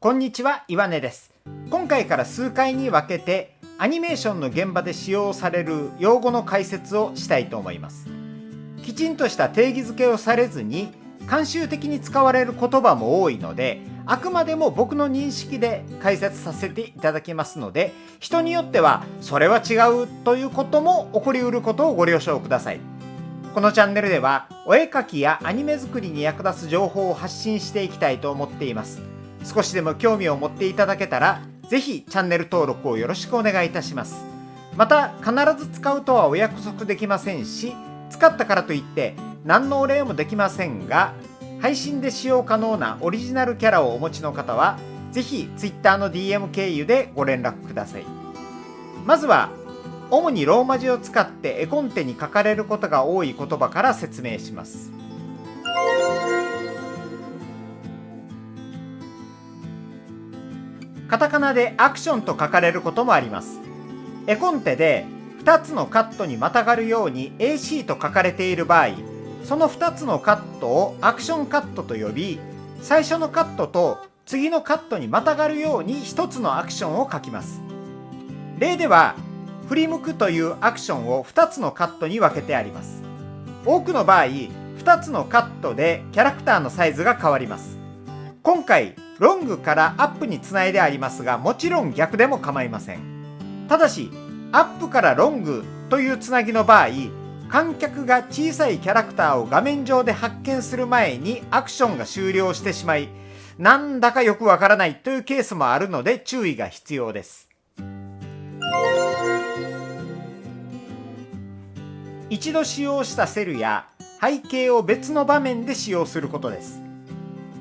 こんにちは、岩根です。今回から数回に分けてアニメーションの現場で使用される用語の解説をしたいと思います。きちんとした定義づけをされずに慣習的に使われる言葉も多いので、あくまでも僕の認識で解説させていただきますので、人によってはそれは違うということも起こりうることをご了承ください。このチャンネルではお絵描きやアニメ作りに役立つ情報を発信していきたいと思っています。少しでも興味を持っていただけたら、ぜひチャンネル登録をよろしくお願いいたします。また、必ず使うとはお約束できませんし、使ったからといって何のお礼もできませんが、配信で使用可能なオリジナルキャラをお持ちの方は、ぜひ Twitter の DM 経由でご連絡ください。まずは、主にローマ字を使って絵コンテに書かれることが多い言葉から説明します。カタカナでアクションと書かれることもあります。絵コンテで2つのカットにまたがるように AC と書かれている場合、その2つのカットをアクションカットと呼び、最初のカットと次のカットにまたがるように1つのアクションを書きます。例では、振り向くというアクションを2つのカットに分けてあります。多くの場合、2つのカットでキャラクターのサイズが変わります。今回、ロングからアップにつないでありますが、もちろん逆でも構いません。ただし、アップからロングというつなぎの場合、観客が小さいキャラクターを画面上で発見する前にアクションが終了してしまい、なんだかよくわからないというケースもあるので注意が必要です。一度使用したセルや背景を別の場面で使用することです。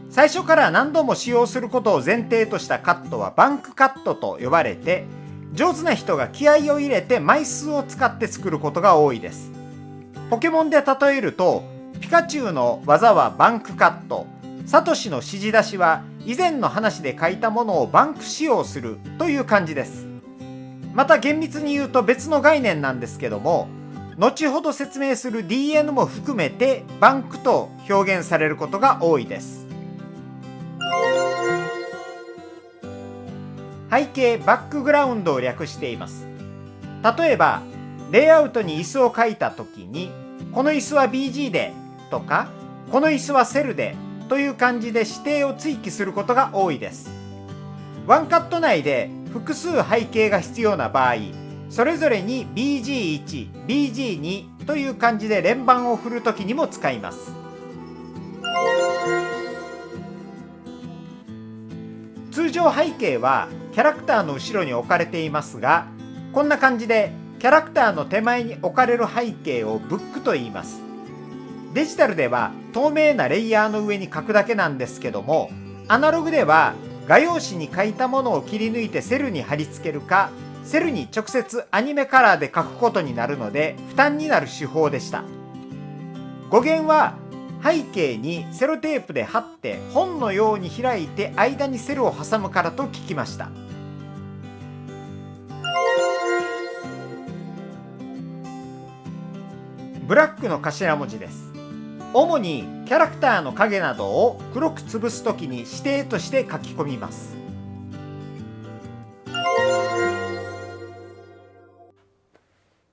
最初から何度も使用することを前提としたカットはバンクカットと呼ばれて、上手な人が気合を入れて枚数を使って作ることが多いです。ポケモンで例えると、ピカチュウの技はバンクカット、サトシの指示出しは以前の話で書いたものをバンク使用するという感じです。また厳密に言うと別の概念なんですけども、後ほど説明する DN も含めてバンクと表現されることが多いです。背景バックグラウンドを略しています。例えば、レイアウトに椅子を書いたときに、この椅子は BG でとか、この椅子はセルでという感じで指定を追記することが多いです。ワンカット内で複数背景が必要な場合、それぞれに BG1、BG2 という感じで連番を振るときにも使います。通常背景はキャラクターの後ろに置かれていますが、こんな感じでキャラクターの手前に置かれる背景をブックと言います。デジタルでは透明なレイヤーの上に書くだけなんですけども、アナログでは画用紙に書いたものを切り抜いてセルに貼り付けるか、セルに直接アニメカラーで書くことになるので負担になる手法でした。語源は背景にセロテープで貼って本のように開いて間にセルを挟むからと聞きました。ブラックの頭文字です。主にキャラクターの影などを黒く潰すときに指定として書き込みます。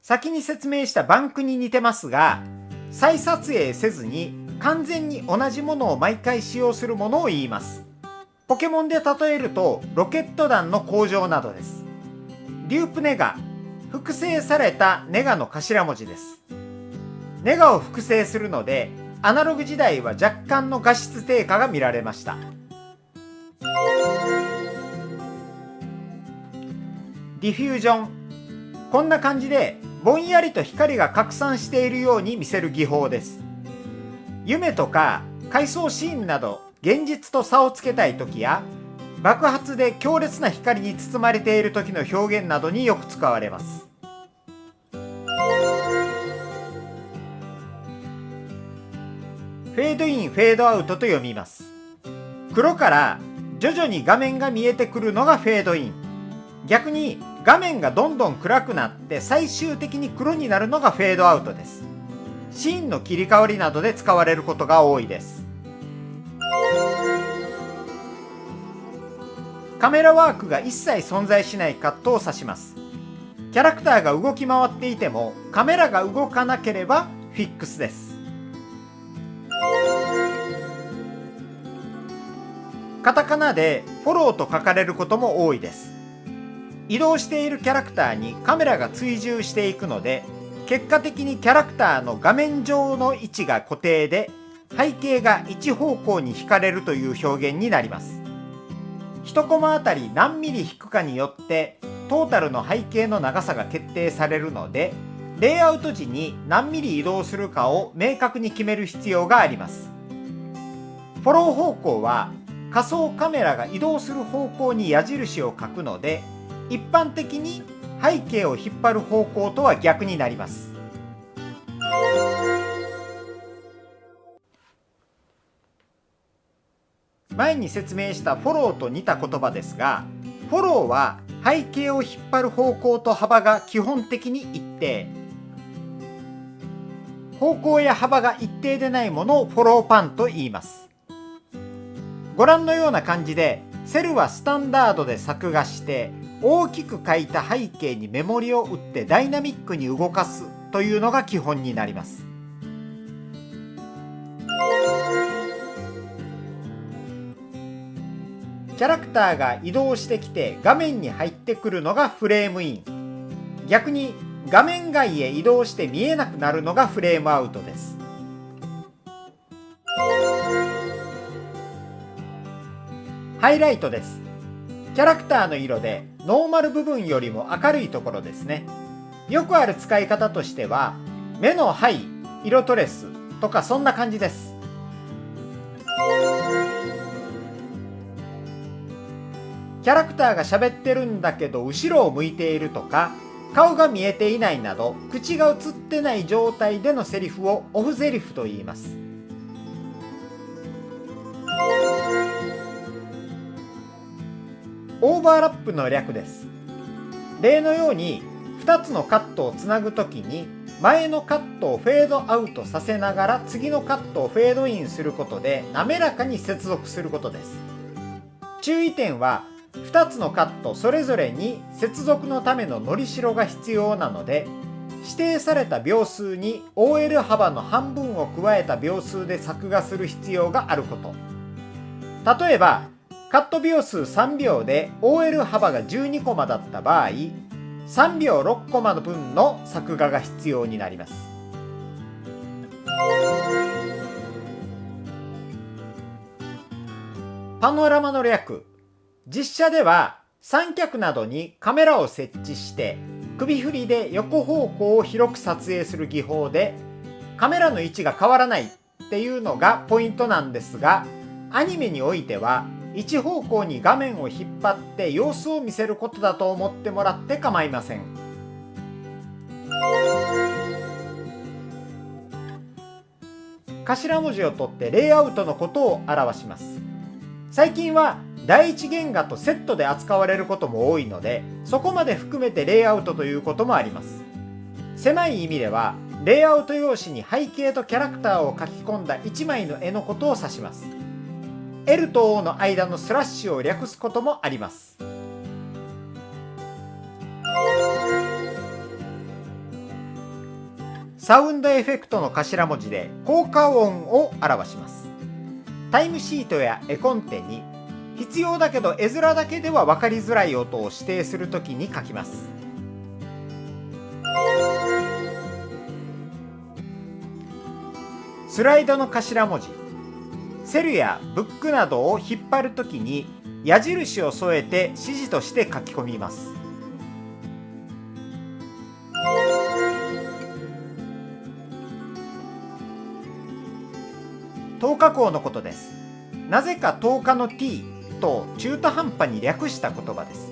先に説明したバンクに似てますが、再撮影せずに完全に同じものを毎回使用するものを言います。ポケモンで例えるとロケット弾の工場などです。リュープネガ、複製されたネガの頭文字です。ネガを複製するので、アナログ時代は若干の画質低下が見られました。ディフュージョン、こんな感じでぼんやりと光が拡散しているように見せる技法です。夢とか回想シーンなど現実と差をつけたい時や、爆発で強烈な光に包まれている時の表現などによく使われます。フェードイン、フェードアウトと読みます。黒から徐々に画面が見えてくるのがフェードイン。逆に画面がどんどん暗くなって最終的に黒になるのがフェードアウトです。シーンの切り替わりなどで使われることが多いです。カメラワークが一切存在しないカットを指します。キャラクターが動き回っていてもカメラが動かなければフィックスです。カタカナでフォローと書かれることも多いです。移動しているキャラクターにカメラが追従していくので、結果的にキャラクターの画面上の位置が固定で、背景が一方向に引かれるという表現になります。1コマあたり何ミリ引くかによってトータルの背景の長さが決定されるので、レイアウト時に何ミリ移動するかを明確に決める必要があります。フォロー方向は仮想カメラが移動する方向に矢印を書くので、一般的に背景を引っ張る方向とは逆になります。前に説明したフォローと似た言葉ですが、フォローは背景を引っ張る方向と幅が基本的に一定。方向や幅が一定でないものをフォローパンと言います。ご覧のような感じで、セルはスタンダードで作画して大きく描いた背景に目盛りを打ってダイナミックに動かすというのが基本になります。キャラクターが移動してきて画面に入ってくるのがフレームイン。逆に画面外へ移動して見えなくなるのがフレームアウトです。ハイライトです。キャラクターの色でノーマル部分よりも明るいところですね。よくある使い方としては、目のハイ、色トレスとかそんな感じです。キャラクターが喋ってるんだけど後ろを向いているとか、顔が見えていないなど口が映ってない状態でのセリフをオフセリフと言います。オーバーラップの略です。例のように2つのカットをつなぐときに、前のカットをフェードアウトさせながら次のカットをフェードインすることで滑らかに接続することです。注意点は、2つのカットそれぞれに接続のためののりしろが必要なので、指定された秒数に OL 幅の半分を加えた秒数で作画する必要があること。例えばカット秒数3秒で OL 幅が12コマだった場合、3秒6コマの分の作画が必要になります。パノラマの略。実写では三脚などにカメラを設置して首振りで横方向を広く撮影する技法で、カメラの位置が変わらないっていうのがポイントなんですが、アニメにおいては一方向に画面を引っ張って様子を見せることだと思ってもらって構いません。頭文字を取ってレイアウトのことを表します。最近は第一原画とセットで扱われることも多いので、そこまで含めてレイアウトということもあります。狭い意味では、レイアウト用紙に背景とキャラクターを書き込んだ1枚の絵のことを指します。L と O の間のスラッシュを略すこともあります。サウンドエフェクトの頭文字で効果音を表します。タイムシートや絵コンテに必要だけど絵面だけでは分かりづらい音を指定するときに書きます。スライドの頭文字。セルやブックなどを引っ張るときに矢印を添えて指示として書き込みます。等加項のことです。なぜか等加の t と中途半端に略した言葉です。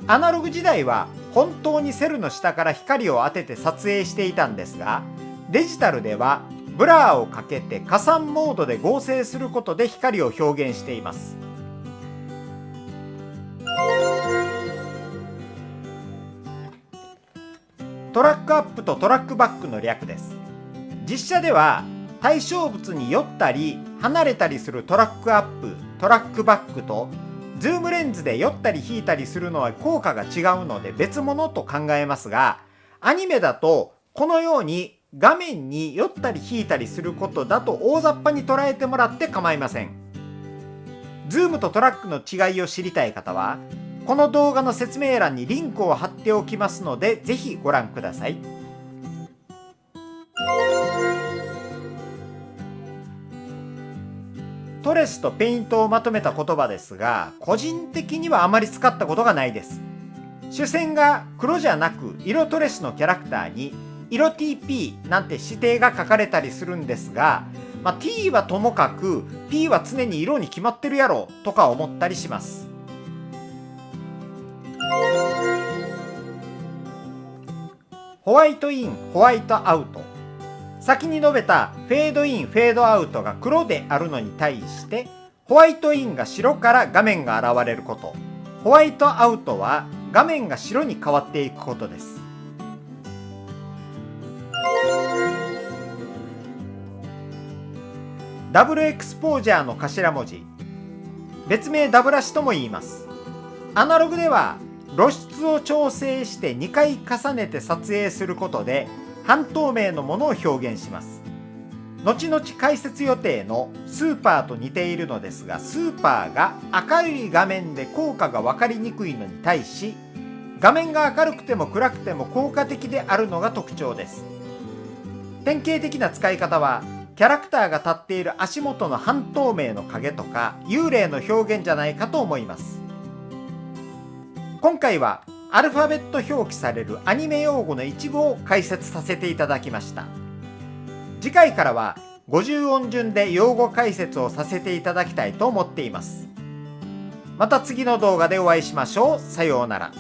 アナログ時代は本当にセルの下から光を当てて撮影していたんですが、デジタルではブラーをかけて加算モードで合成することで光を表現しています。トラックアップとトラックバックの略です。実写では対象物に寄ったり離れたりするトラックアップ、トラックバックとズームレンズで寄ったり引いたりするのは効果が違うので別物と考えますが、アニメだとこのように画面に寄ったり引いたりすることだと大雑把に捉えてもらって構いません。ズームとトラックの違いを知りたい方は、この動画の説明欄にリンクを貼っておきますので、ぜひご覧ください。トレスとペイントをまとめた言葉ですが、個人的にはあまり使ったことがないです。主線が黒じゃなく色トレスのキャラクターに色 TP なんて指定が書かれたりするんですが、T はともかく P は常に色に決まってるやろとか思ったりします。ホワイトイン、ホワイトアウト。先に述べたフェードイン、フェードアウトが黒であるのに対して、ホワイトインが白から画面が現れること、ホワイトアウトは画面が白に変わっていくことです。ダブルエクスポージャーの頭文字、別名ダブラシとも言います。アナログでは露出を調整して2回重ねて撮影することで半透明のものを表現します。後々解説予定のスーパーと似ているのですが、スーパーが明るい画面で効果が分かりにくいのに対し、画面が明るくても暗くても効果的であるのが特徴です。典型的な使い方は、キャラクターが立っている足元の半透明の影とか幽霊の表現じゃないかと思います。今回はアルファベット表記されるアニメ用語の一部を解説させていただきました。次回からは50音順で用語解説をさせていただきたいと思っています。また次の動画でお会いしましょう。さようなら。